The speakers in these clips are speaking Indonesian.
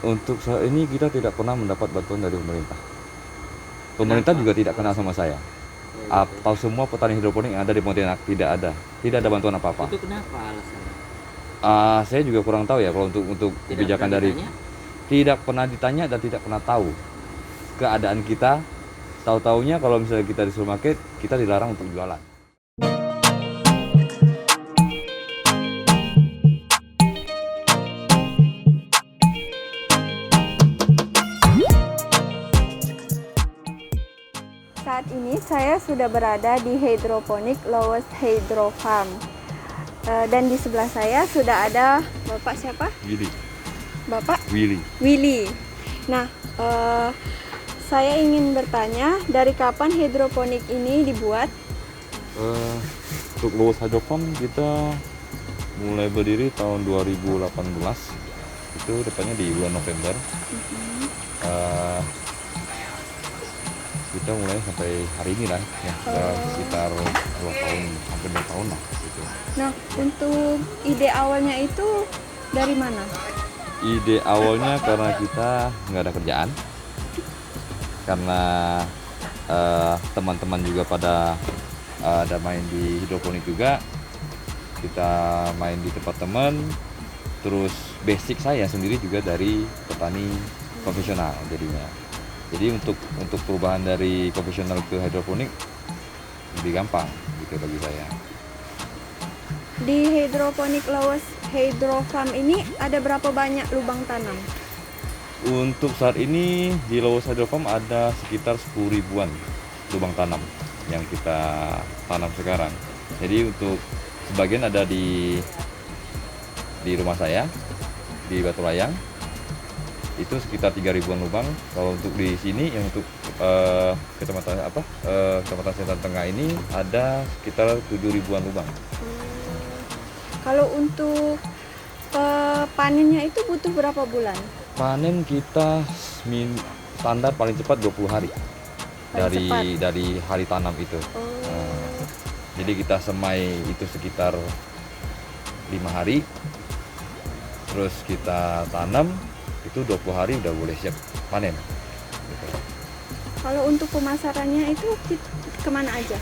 Untuk saat ini kita tidak pernah mendapat bantuan dari pemerintah. Pemerintah juga tidak kenal sama saya. Atau semua petani hidroponik yang ada di Pontianak tidak ada bantuan apa-apa. Itu kenapa alasannya? Saya juga kurang tahu ya kalau untuk kebijakan dari ditanya? tidak pernah ditanya dan tidak pernah tahu keadaan kita. Tahu-taunya kalau misalnya kita di supermarket kita dilarang untuk jualan. Saat ini saya sudah berada di Hydroponic Lowest Hydro Farm. Dan di sebelah saya sudah ada Bapak siapa? Willy. Bapak? Willy. Nah, saya ingin bertanya, dari kapan hidroponik ini dibuat? Untuk Lowest Hydro Farm kita mulai berdiri tahun 2018. Itu depannya di bulan November. Kita mulai sampai hari ini lah ya, sekitar 2 tahun, hampir 2 tahun lah gitu. Nah, untuk ide awalnya itu dari mana? Ide awalnya karena kita nggak ada kerjaan, karena teman-teman juga pada ada main di hidroponik juga, kita main di tempat teman, terus basic saya sendiri juga dari petani profesional jadinya. Jadi untuk perubahan dari konvensional ke hidroponik lebih gampang gitu bagi saya. Di Hydroponic Lowest Hydro Farm ini ada berapa banyak lubang tanam? Untuk saat ini di Lowest Hydro Farm ada sekitar 10 ribuan lubang tanam yang kita tanam sekarang. Jadi untuk sebagian ada di rumah saya di Batu Layang. Itu sekitar 3 ribuan lubang. Kalau untuk di sini yang untuk kecamatan Kecamatan Selatan Tengah ini ada sekitar 7 ribuan lubang. Kalau untuk panennya itu butuh berapa bulan? Panen kita standar paling cepat 20 hari dari hari tanam itu. Jadi kita semai itu sekitar 5 hari, terus kita tanam itu 20 hari udah boleh siap panen gitu. Kalau untuk pemasarannya itu kemana aja?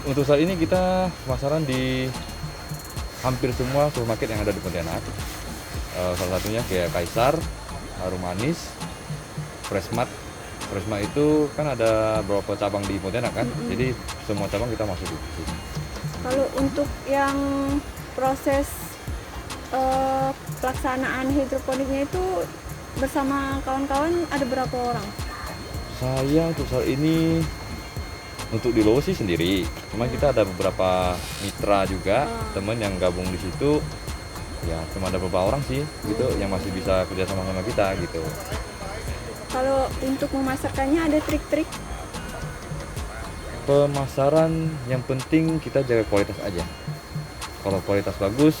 Untuk saat ini kita pemasaran di hampir semua supermarket yang ada di Pontianak. Salah satunya kayak Kaisar, Harum Manis, Freshmart. Freshmart itu kan ada beberapa cabang di Pontianak kan, jadi semua cabang kita masuk di situ. Kalau untuk yang proses pelaksanaan hidroponiknya itu bersama kawan-kawan ada berapa orang? Saya untuk saat ini untuk di Lowest sih sendiri, cuma kita ada beberapa mitra juga, teman yang gabung di situ. Ya cuma ada beberapa orang sih gitu yang masih bisa kerja sama kita gitu. Kalau untuk memasarkannya ada trik-trik? Pemasaran yang penting kita jaga kualitas aja. Kalau kualitas bagus,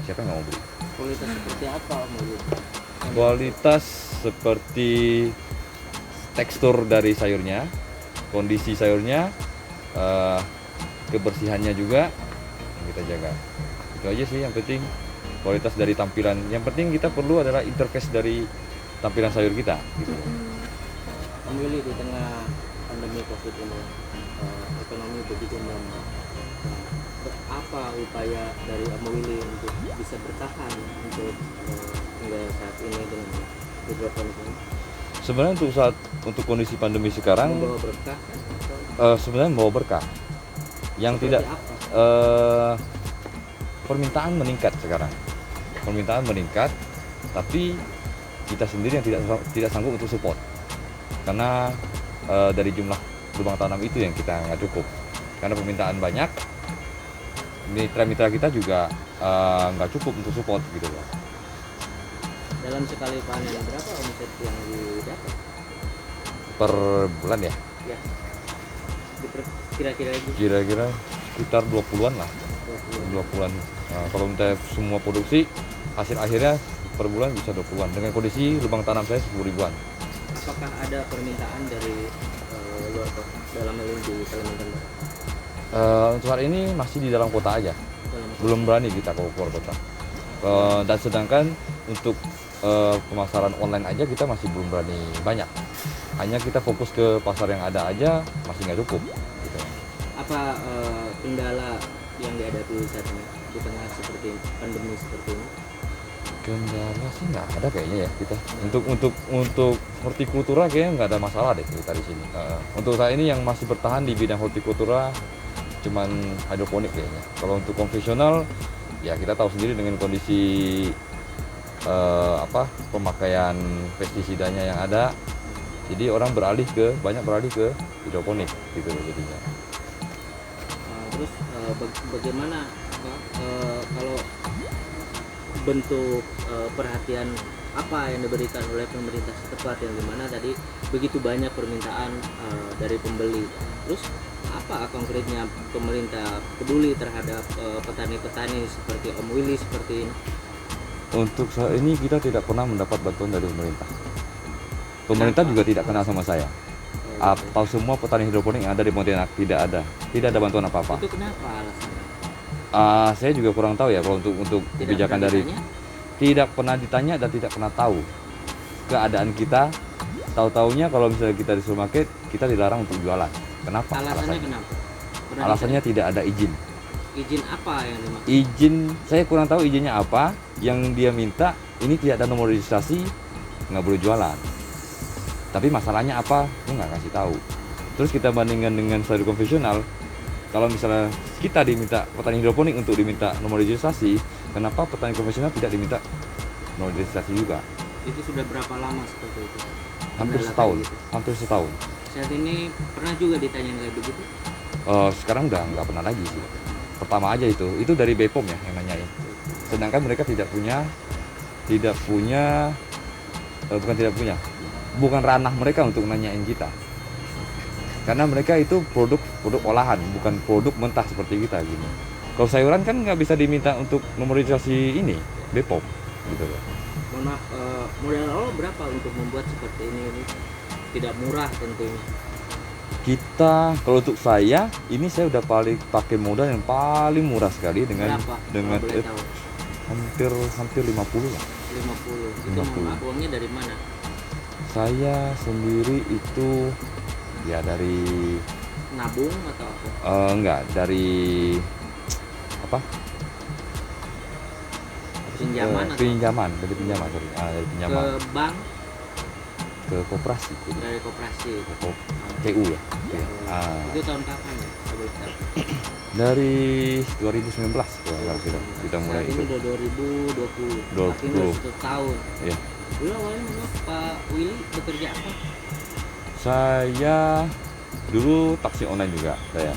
siapa yang nggak mau beli? Kualitas seperti apa menurut? Kualitas seperti tekstur dari sayurnya, kondisi sayurnya, kebersihannya juga yang kita jaga. Itu aja sih yang penting. Kualitas dari tampilan. Yang penting kita perlu adalah interface dari tampilan sayur kita. Gitu. Memilih di tengah pandemi COVID ini, ekonomi begitu melemah. Apa upaya dari Willy untuk bisa bertahan untuk hingga saat ini dengan hidroponik ini? Sebenarnya untuk kondisi pandemi sekarang membawa berkah sebenarnya membawa berkah. Yang seperti tidak apa? Permintaan meningkat sekarang. Permintaan meningkat, tapi kita sendiri yang tidak sanggup untuk support. Karena dari jumlah lubang tanam itu yang kita nggak cukup. Karena permintaan banyak, mitra-mitra kita juga nggak cukup untuk support gitu loh. Dalam sekali panen berapa omset yang didapat? Per bulan ya? Ya, kira-kira itu Kira-kira sekitar 20-an lah. 20-an. Kalau minta semua produksi, hasil akhirnya per bulan bisa 20-an. Dengan kondisi lubang tanam saya 10 ribuan. Apakah ada permintaan dari luar kota dalam hal ini di Kalimantan Barat? Untuk saat ini masih di dalam kota aja. Belum berani kita ke luar kota. Dan sedangkan untuk pemasaran online aja kita masih belum berani banyak. Hanya kita fokus ke pasar yang ada aja masih nggak cukup gitu. Apa kendala yang dihadapi saat ini di tengah seperti pandemi seperti ini? Kendala sih nggak ada kayaknya ya kita. Untuk hortikultura kayaknya nggak ada masalah deh kita di sini. Untuk saat ini yang masih bertahan di bidang hortikultura cuman hidroponik kayaknya. Kalau untuk konvensional ya kita tahu sendiri dengan kondisi pemakaian pestisidanya yang ada, jadi orang banyak beralih ke hidroponik gitu jadinya. Terus bagaimana kalau bentuk perhatian apa yang diberikan oleh pemerintah setempat, yang dimana tadi begitu banyak permintaan dari pembeli, terus apa konkretnya pemerintah peduli terhadap petani-petani seperti Om Willy seperti ini? Untuk saat ini kita tidak pernah mendapat bantuan dari pemerintah. Pemerintah juga tidak kenal sama saya. Atau semua petani hidroponik yang ada di Pontianak tidak ada bantuan apa-apa. Itu kenapa alasannya? Saya juga kurang tahu ya kalau untuk kebijakan dari tidak pernah ditanya dan tidak pernah tahu keadaan kita. Tahu-taunya kalau misalnya kita di supermarket kita dilarang untuk jualan. Kenapa? Alasannya kenapa? Alasannya tidak ada izin. Izin apa yang dimaksud? Izin saya kurang tahu izinnya apa. Yang dia minta ini tidak ada nomor registrasi, nggak boleh jualan. Tapi masalahnya apa? Dia nggak kasih tahu. Terus kita bandingkan dengan sayur konvensional. Kalau misalnya kita diminta petani hidroponik untuk diminta nomor registrasi, kenapa petani konvensional tidak diminta nomor registrasi juga? Itu sudah berapa lama seperti itu? Hampir Kendala setahun. kayak gitu. Hampir setahun. Saat ini pernah juga ditanyain kayak begitu? Sekarang udah nggak pernah lagi sih. Pertama aja itu dari BPOM ya yang nanyain. Sedangkan mereka bukan ranah mereka untuk nanyain kita. Karena mereka itu produk olahan, bukan produk mentah seperti kita gini. Kalau sayuran kan nggak bisa diminta untuk nomor registrasi ini BPOM gitu loh. Mohon maaf, modal awal berapa untuk membuat seperti ini? Tidak murah tentunya. Kalau untuk saya ini saya udah pakai modal yang paling murah sekali dengan Berapa? dengan Kalau boleh tahu. hampir 50 lah. 50. Itu 50. mohon maaf, uangnya dari mana? Saya sendiri itu ya dari Nabung atau apa? enggak dari apa? Pinjaman atau Pinjaman dari pinjaman ke bank, ke koperasi gitu. dari koperasi? CU ya. Iya. Itu tahun kapan ya? Kalau boleh tahu. Dari 2019 kalau kita mulai Saat itu. ini udah 2020. 20. Artinya udah 1 tahun. Iya. Dulu awalnya memang Pak Willy bekerja apa? Saya dulu taksi online juga saya.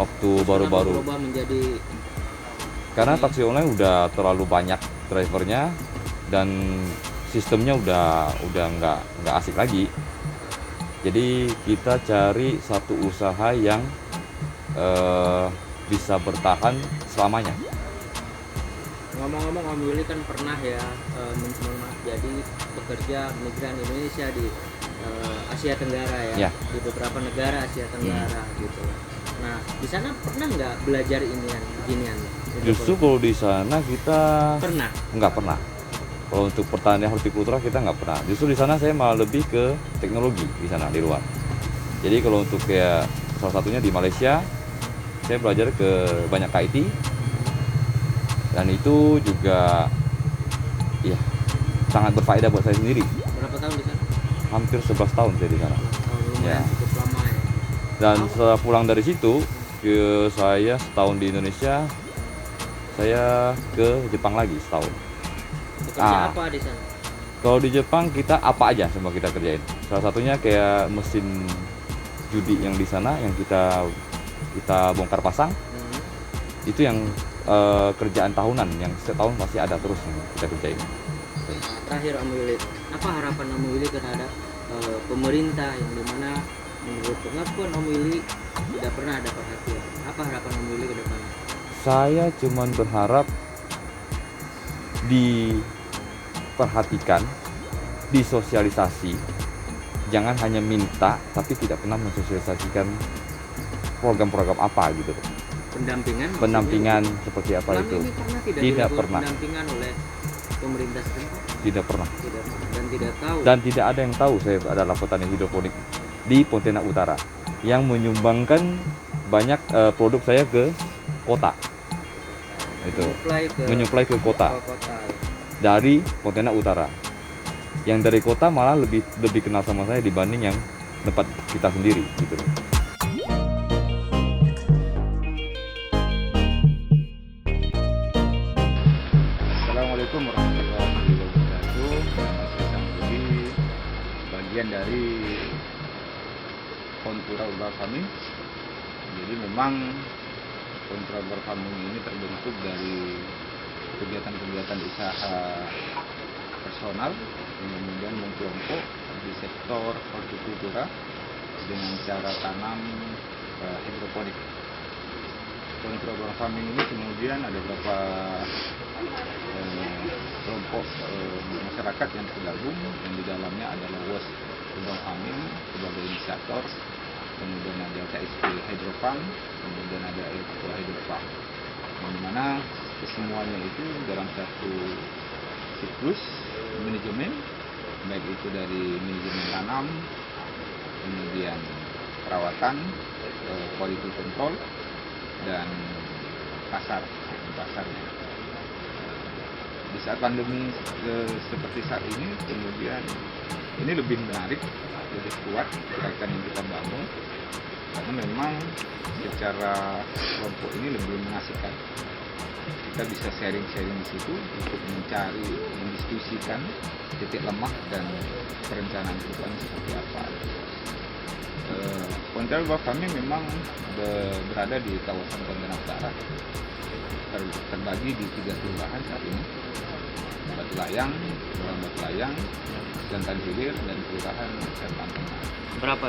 Waktu baru-baru. Berubah menjadi Karena taksi online udah terlalu banyak drivernya dan sistemnya udah nggak asik lagi. Jadi kita cari satu usaha yang bisa bertahan selamanya. ngomong-ngomong, Om Willy kan pernah ya jadi bekerja migran Indonesia di Asia Tenggara ya, Ya. di beberapa negara Asia Tenggara gitu. Nah, di sana pernah nggak belajar ginian? Justru kalau di sana kita Pernah. nggak pernah. Kalau untuk pertanian hortikultura kita nggak pernah. Justru di sana saya malah lebih ke teknologi di sana di luar. Jadi kalau untuk kayak salah satunya di Malaysia, saya belajar ke banyak KIT dan itu juga ya sangat berfaedah buat saya sendiri. Berapa tahun di sana? Hampir 11 tahun saya di sana. Tahun lumayan Ya. cukup lama ya. Dan setelah pulang dari situ, saya setahun di Indonesia, saya ke Jepang lagi setahun. Bekerja apa di sana? Kalau di Jepang kita apa aja semua kita kerjain. Salah satunya kayak mesin judi yang di sana yang kita bongkar pasang. Itu yang kerjaan tahunan yang setahun pasti ada terus yang kita kerjain. Terakhir Om Willy, apa harapan Om Willy terhadap pemerintah yang dimana menurut pengakuan Om Willy tidak pernah ada perhatian? Apa harapan Om Willy ke depan? Saya cuman berharap diperhatikan, disosialisasi, jangan hanya minta tapi tidak pernah mensosialisasikan program-program apa gitu. Pendampingan Pendampingan seperti apa selama itu ini pernah tidak Tidak dilakukan pernah. pendampingan oleh pemerintah setempat? Tidak pernah. Tidak, dan tidak tahu. Dan tidak ada yang tahu saya adalah petani hidroponik di Pontianak Utara yang menyumbangkan banyak produk saya ke kota. Itu menyuplai ke kota kota. dari Pontianak Utara. Yang dari kota malah lebih kenal sama saya dibanding yang tempat kita sendiri gitu. Assalamualaikum warahmatullahi wabarakatuh. Nama saya Sang Budi, bagian dari Kontura Urban Farming. Jadi memang Kontura Urban Farming ini terbentuk dari kegiatan-kegiatan usaha personal yang kemudian mengkelompok di sektor hortikultura dengan cara tanam hidroponik. Kontura Urban Farming ini kemudian ada beberapa kelompok masyarakat yang tergabung, yang di dalamnya adalah WOS Urban Farming sebagai inisiator, kemudian ada KSP Hydrofarm, kemudian ada Eco Hydrofarm, di mana kesemuanya itu dalam satu siklus manajemen, baik itu dari manajemen tanam, kemudian perawatan, quality control, dan pasarnya. Di saat pandemi seperti saat ini, kemudian ini lebih menarik, lebih kuat gerakan yang kita bangun, karena memang secara kelompok ini lebih mengasihkan. Kita bisa sharing-sharing di situ untuk mencari, mendiskusikan titik lemah dan perencanaan ke depan seperti apa. Kontura Urban Farming memang berada di kawasan Pontianak Utara, terbagi di 3 kelurahan saat ini: Batu Layang, Kelurahan Batu Layang, Selatan Hilir, dan Kelurahan Selatan Tengah. Berapa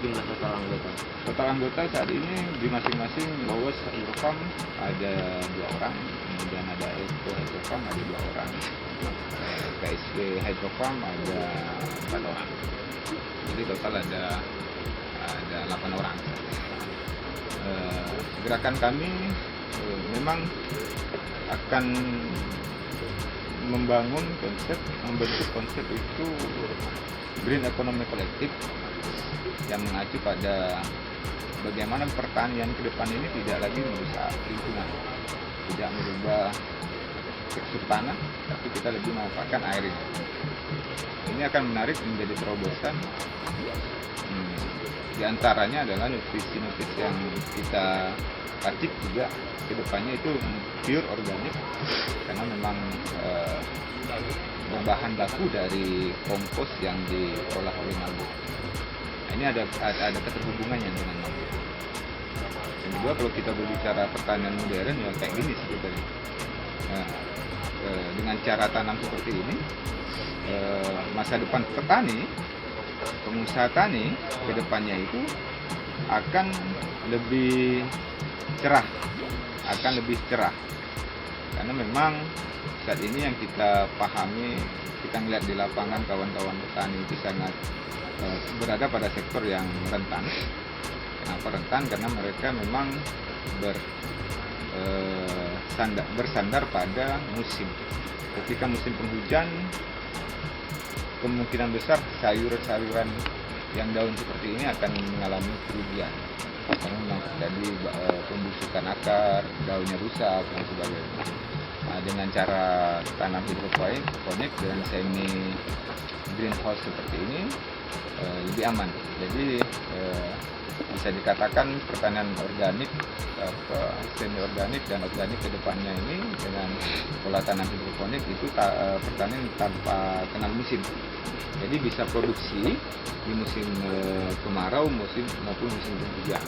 jumlah total anggota? Total anggota saat ini di masing-masing Lowes Hydrofarm ada 2 orang, kemudian ada Eco Hydrofarm ada 2 orang, KSP Hydrofarm ada 4 orang. Jadi total ada 8 orang. Gerakan kami memang akan membentuk konsep itu green economy kolektif yang mengacu pada bagaimana pertanian ke depan ini tidak lagi merusak lingkungan, tidak merubah tekstur tanah, tapi kita lebih memanfaatkan air ini. Ini akan menarik menjadi terobosan. Di antaranya adalah nutrisi-nutrisi yang kita racik juga kedepannya itu pure organik, karena memang berbahan baku dari kompos yang diolah oleh mangga. Nah, ini ada keterhubungannya dengan mangga. Yang kedua, kalau kita berbicara pertanian modern ya kayak gini sebetulnya. Nah, dengan cara tanam seperti ini, masa depan petani, pengusaha tani kedepannya itu akan lebih cerah, karena memang saat ini yang kita pahami, kita melihat di lapangan kawan-kawan petani itu sangat berada pada sektor yang rentan. Kenapa rentan? Karena mereka memang bersandar pada musim. Ketika musim penghujan, kemungkinan besar sayuran-sayuran yang daun seperti ini akan mengalami kerugian, karena memang terjadi pembusukan akar, daunnya rusak dan sebagainya. Nah, dengan cara tanam hidroponik dengan semi greenhouse seperti ini lebih aman. Jadi bisa dikatakan pertanian organik, semi organik dan organik kedepannya ini dengan pola tanam hidroponik itu pertanian tanpa kenal musim. Jadi bisa produksi di musim kemarau, maupun musim penghujan.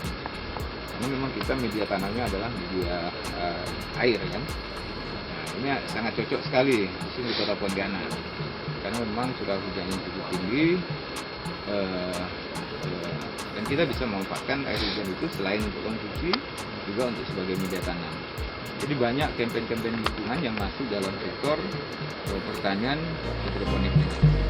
Karena memang kita media tanamnya adalah media air kan. Nah, ini sangat cocok sekali khusus di Kota Pontianak. Karena memang curah hujan yang cukup tinggi, dan kita bisa memanfaatkan air hujan itu selain untuk konsumsi juga untuk sebagai media tanam. Jadi banyak kampanye-kampanye lingkungan yang masuk dalam sektor pertanian hidroponik ini.